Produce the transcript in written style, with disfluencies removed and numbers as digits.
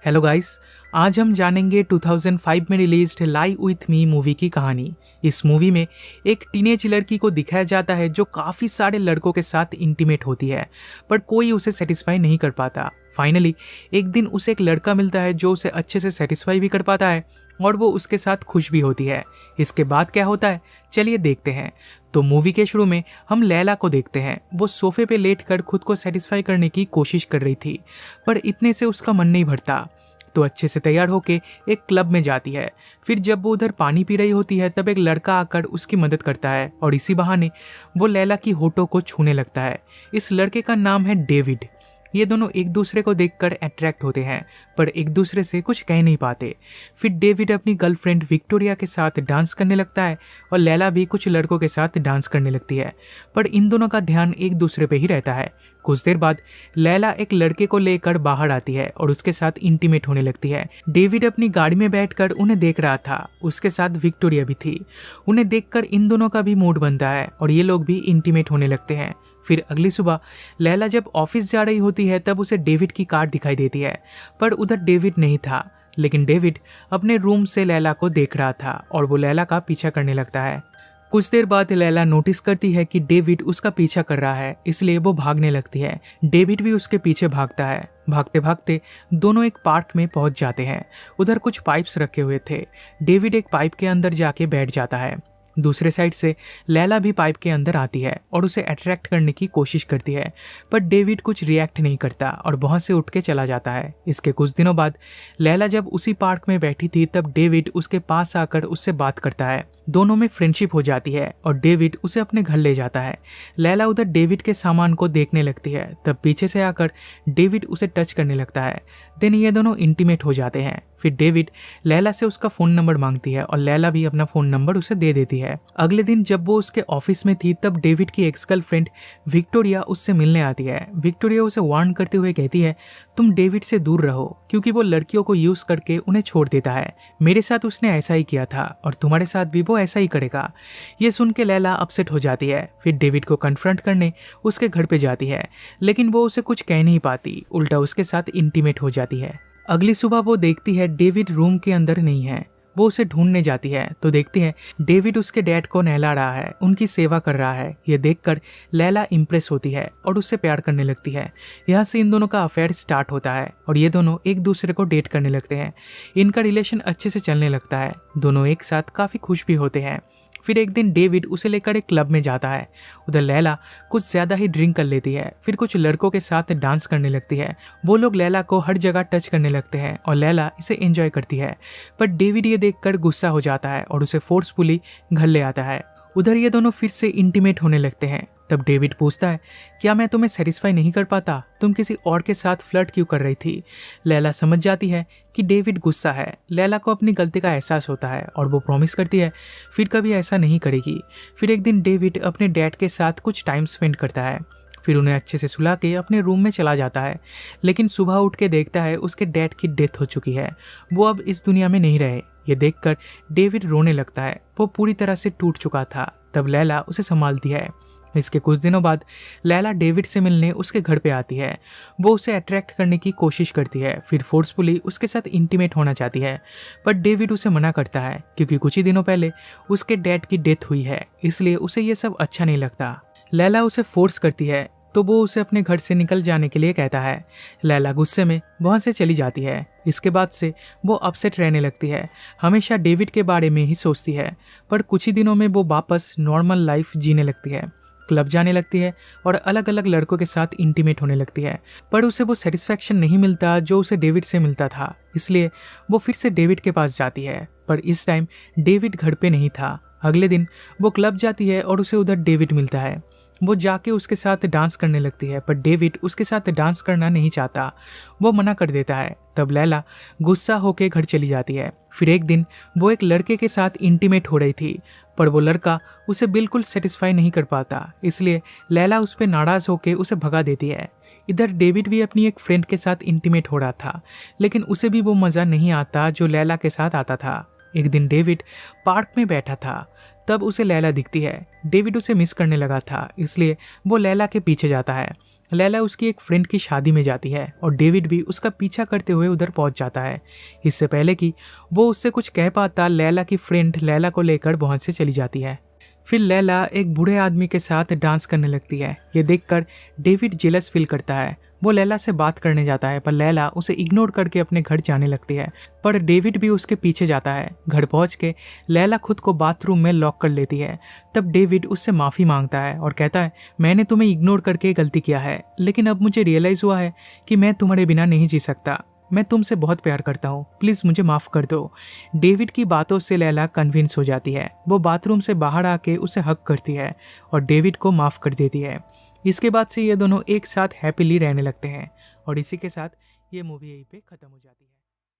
Hello guys. आज हम जानेंगे 2005 में released lie with me movie की कहानी। इस मूवी में एक टीनेज लड़की को दिखाया जाता है जो काफ़ी सारे लड़कों के साथ इंटीमेट होती है, पर कोई उसे सेटिस्फाई नहीं कर पाता। फाइनली एक दिन उसे एक लड़का मिलता है जो उसे अच्छे से सेटिस्फाई भी कर पाता है और वो उसके साथ खुश भी होती है। इसके बाद क्या होता है, चलिए देखते हैं। तो मूवी के शुरू में हम लैला को देखते हैं। वो सोफे पे लेटकर खुद को सेटिस्फाई करने की कोशिश कर रही थी, पर इतने से उसका मन नहीं भरता, तो अच्छे से तैयार होके एक क्लब में जाती है। फिर जब वो उधर पानी पी रही होती है तब एक लड़का आकर उसकी मदद करता है और इसी बहाने वो लैला की होठों को छूने लगता है। इस लड़के का नाम है डेविड। ये दोनों एक दूसरे को देखकर अट्रैक्ट होते हैं, पर एक दूसरे से कुछ कह नहीं पाते। फिर डेविड अपनी गर्लफ्रेंड विक्टोरिया के साथ डांस करने लगता है और लैला भी कुछ लड़कों के साथ डांस करने लगती है, पर इन दोनों का ध्यान एक दूसरे पे ही रहता है। कुछ देर बाद लैला एक लड़के को लेकर बाहर आती है और उसके साथ इंटीमेट होने लगती है। डेविड अपनी गाड़ी में बैठकर उन्हें देख रहा था, उसके साथ विक्टोरिया भी थी। उन्हें देखकर इन दोनों का भी मूड बनता है और ये लोग भी इंटीमेट होने लगते हैं। फिर अगली सुबह लैला जब ऑफिस जा रही होती है तब उसे डेविड की कार दिखाई देती है, पर उधर डेविड नहीं था। लेकिन डेविड अपने रूम से लैला को देख रहा था और वो लैला का पीछा करने लगता है। कुछ देर बाद लैला नोटिस करती है कि डेविड उसका पीछा कर रहा है, इसलिए वो भागने लगती है। डेविड भी उसके पीछे भागता है। भागते भागते दोनों एक पार्क में पहुंच जाते हैं। उधर कुछ पाइप्स रखे हुए थे। डेविड एक पाइप के अंदर जाके बैठ जाता है। दूसरे साइड से लैला भी पाइप के अंदर आती है और उसे अट्रैक्ट करने की कोशिश करती है, पर डेविड कुछ रिएक्ट नहीं करता और वहां से उठ के चला जाता है। इसके कुछ दिनों बाद लैला जब उसी पार्क में बैठी थी तब डेविड उसके पास आकर उससे बात करता है। दोनों में फ्रेंडशिप हो जाती है और डेविड उसे अपने घर ले जाता है। लैला उधर डेविड के सामान को देखने लगती है, तब पीछे से आकर डेविड उसे टच करने लगता है। देन ये दोनों इंटीमेट हो जाते हैं। फिर डेविड लैला से उसका फ़ोन नंबर मांगती है और लैला भी अपना फ़ोन नंबर उसे दे देती है। अगले दिन जब वो उसके ऑफिस में थी तब डेविड की एक्स गर्लफ्रेंड विक्टोरिया उससे मिलने आती है। विक्टोरिया उसे वार्न करते हुए कहती है, तुम डेविड से दूर रहो क्योंकि वो लड़कियों को यूज़ करके उन्हें छोड़ देता है। मेरे साथ उसने ऐसा ही किया था और तुम्हारे साथ भी वो ऐसा ही करेगा। ये सुन के लैला अपसेट हो जाती है। फिर डेविड को कन्फ्रंट करने उसके घर पे जाती है, लेकिन वो उसे कुछ कह नहीं पाती, उल्टा उसके साथ इंटीमेट हो जाती है। अगली सुबह वो देखती है डेविड रूम के अंदर नहीं है। वो उसे ढूंढने जाती है तो देखती है डेविड उसके डैड को नहला रहा है, उनकी सेवा कर रहा है। ये देखकर लैला इम्प्रेस होती है और उससे प्यार करने लगती है। यहाँ से इन दोनों का अफेयर स्टार्ट होता है और ये दोनों एक दूसरे को डेट करने लगते हैं। इनका रिलेशन अच्छे से चलने लगता है। दोनों एक साथ काफ़ी खुश भी होते हैं। फिर एक दिन डेविड उसे लेकर एक क्लब में जाता है। उधर लैला कुछ ज़्यादा ही ड्रिंक कर लेती है। फिर कुछ लड़कों के साथ डांस करने लगती है। वो लोग लैला को हर जगह टच करने लगते हैं और लैला इसे एंजॉय करती है, पर डेविड ये देखकर गुस्सा हो जाता है और उसे फोर्सफुली घर ले आता है। उधर ये दोनों फिर से इंटीमेट होने लगते हैं। तब डेविड पूछता है, क्या मैं तुम्हें सेटिस्फाई नहीं कर पाता? तुम किसी और के साथ फ्लर्ट क्यों कर रही थी? लैला समझ जाती है कि डेविड गुस्सा है। लैला को अपनी गलती का एहसास होता है और वो प्रॉमिस करती है फिर कभी ऐसा नहीं करेगी। फिर एक दिन डेविड अपने डैड के साथ कुछ टाइम स्पेंड करता है। फिर उन्हें अच्छे से सुला के अपने रूम में चला जाता है, लेकिन सुबह उठ के देखता है उसके डैड की डेथ हो चुकी है। वो अब इस दुनिया में नहीं रहे। ये देखकर डेविड रोने लगता है। वो पूरी तरह से टूट चुका था। तब लैला उसे संभालती है। इसके कुछ दिनों बाद लैला डेविड से मिलने उसके घर पे आती है। वो उसे अट्रैक्ट करने की कोशिश करती है, फिर फोर्सफुली उसके साथ इंटीमेट होना चाहती है, पर डेविड उसे मना करता है क्योंकि कुछ ही दिनों पहले उसके डैड की डेथ हुई है, इसलिए उसे ये सब अच्छा नहीं लगता। लैला उसे फोर्स करती है तो वो उसे अपने घर से निकल जाने के लिए कहता है। लैला गुस्से में वहाँ से चली जाती है। इसके बाद से वो अपसेट रहने लगती है। हमेशा डेविड के बारे में ही सोचती है, पर कुछ ही दिनों में वो वापस नॉर्मल लाइफ जीने लगती है। क्लब जाने लगती है और अलग अलग लड़कों के साथ इंटीमेट होने लगती है, पर उसे वो सेटिस्फैक्शन नहीं मिलता जो उसे डेविड से मिलता था, इसलिए वो फिर से डेविड के पास जाती है। पर इस टाइम डेविड घर पे नहीं था। अगले दिन वो क्लब जाती है और उसे उधर डेविड मिलता है। वो जाके उसके साथ डांस करने लगती है, पर डेविड उसके साथ डांस करना नहीं चाहता। वो मना कर देता है। तब लैला गुस्सा होकर घर चली जाती है। फिर एक दिन वो एक लड़के के साथ इंटीमेट हो रही थी, पर वो लड़का उसे बिल्कुल सेटिस्फाई नहीं कर पाता, इसलिए लैला उस पर नाराज़ होकर उसे भगा देती है। इधर डेविड भी अपनी एक फ्रेंड के साथ इंटीमेट हो रहा था, लेकिन उसे भी वो मज़ा नहीं आता जो लैला के साथ आता था। एक दिन डेविड पार्क में बैठा था, तब उसे लैला दिखती है। डेविड उसे मिस करने लगा था, इसलिए वो लैला के पीछे जाता है। लैला उसकी एक फ्रेंड की शादी में जाती है और डेविड भी उसका पीछा करते हुए उधर पहुंच जाता है। इससे पहले कि वो उससे कुछ कह पाता, लैला की फ्रेंड लैला को लेकर वहां से चली जाती है। फिर लैला एक बूढ़े आदमी के साथ डांस करने लगती है। ये देखकर डेविड जेलस फील करता है। वो लैला से बात करने जाता है पर लैला उसे इग्नोर करके अपने घर जाने लगती है, पर डेविड भी उसके पीछे जाता है। घर पहुंच के लैला खुद को बाथरूम में लॉक कर लेती है। तब डेविड उससे माफ़ी मांगता है और कहता है, मैंने तुम्हें इग्नोर करके गलती किया है, लेकिन अब मुझे रियलाइज़ हुआ है कि मैं तुम्हारे बिना नहीं जी सकता। मैं तुमसे बहुत प्यार करता हूँ, प्लीज़ मुझे माफ़ कर दो। डेविड की बातों से लैला कन्विंस हो जाती है। वो बाथरूम से बाहर आके उसे हक करती है और डेविड को माफ़ कर देती है। इसके बाद से ये दोनों एक साथ हैप्पीली रहने लगते हैं और इसी के साथ ये मूवी यहीं पे ख़त्म हो जाती है।